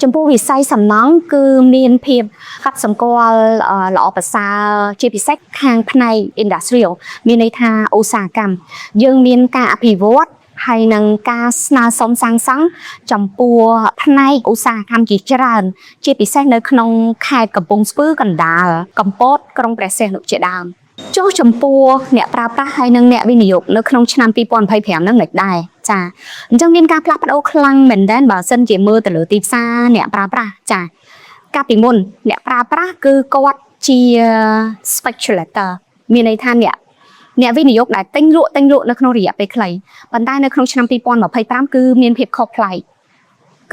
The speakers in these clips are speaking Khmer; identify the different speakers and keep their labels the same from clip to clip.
Speaker 1: ចំពោះវិស័យសំណង់គឺមានភាពកាត់សម្គាល់ល្អប្រសើរជាពិសេសខាងផ្នែក industrial មានន័យថាឧស្សាហកម្មយើងមានការអភិវឌ្ឍហើយនឹងការស្នើសុំសាងសង់ចំពោះផ្នែកឧស្សាហកម្មជាច្រើនជាពិសេសនៅក្នុងខេត្តកំពង់ស្ពឺកណ្ដាលកំពតក្រុងព្រះសីហនុជាដើមចុះចំពោះអ្នកប្រើប្រាស់ហើយនិងអ្នកវិនិយោគនៅក្នុងឆ្នាំ2025ហ្នឹងមិនដែរចាអញ្ចឹងមានការផ្លាស់ប្ដូរខ្លាំងមែនទែនបើសិនជាមើលទៅលើទីផ្សារអ្នកប្រើប្រាស់ចាកាលពីមុនអ្នកប្រើប្រាស់គឺគាត់ជា speculator មានន័យថាអ្នកវិនិយោគដែលទិញលក់នៅក្នុងរយៈពេលខ្លីប៉ុន្តែនៅក្នុងឆ្នាំ2025គឺមានភាពខុសប្លែក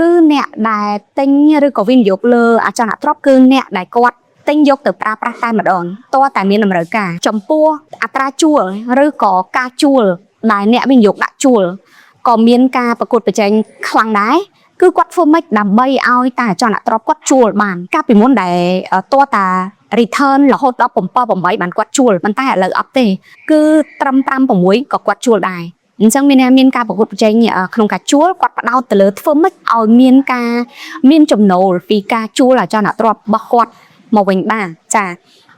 Speaker 1: គឺអ្នកដែលទិញឬក៏វិនិយោគលើអចលនទ្រព្យគឺអ្នកដែលគាត់ទិញយកទៅប្រើប្រាស់តែម្ដងតើតែមានតម្រូវការចំពោះអត្រាជួលឬក៏ការជួលដែលអ្នកវិនិយោគដាក់ជួលក៏មានការប្រកួតប្រជែងខ្លាំងដែរគឺគាត់ធ្វើម៉េចដើម្បីឲ្យតែអចលនទ្រព្យគាត់ជួលបានកាលពីមុនដែលតើតា return រហូតដល់7 8បានគាត់ជួលប៉ុន្តែឥឡូវអត់ទេគឺត្រឹម5 6ក៏គាត់ជួលដែរអញ្ចឹងមានការប្រកួតប្រជែងក្នុងការជួលគាត់ផ្ដោតទៅលើធ្វើម៉េចឲ្យមានចំណូលពីការជួលអចលនទ្រព្យរបស់គាត់មកវិញបានចា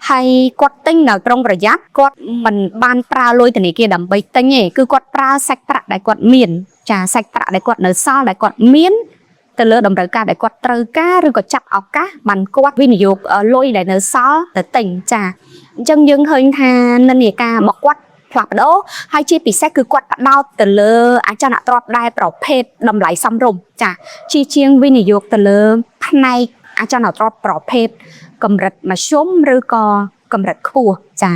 Speaker 1: ហើយគាត់ទិញនៅត្រង់ប្រយ័ត្នគាត់មិនបានប្រើលុយធនាគារដើម្បីទិញទេគឺគាត់ប្រើសាច់ប្រាក់ដែលគាត់មានចាសាច់ប្រាក់ដែលគាត់នៅសល់ដែលគាត់មានទៅលើតម្រូវការដែលគាត់ត្រូវការឬក៏ចាប់ឱកាសបានគាត់វិនិយោគលុយដែលនៅសល់ទៅទិញចាអញ្ចឹងយើងឃើញថានិន្នាការរបស់គាត់ផ្លាស់ប្ដូរហើយជាពិសេសគឺគាត់ផ្ដោតទៅលើអចលនទ្រព្យដែលប្រភេទតម្លៃសមរម្យចាជាងវិនិយោគទៅលើផ្នែកអចលនទ្រព្យប្រភេទកម្រិតមធ្យមឬក៏កម្រិតខ្ពស់ចា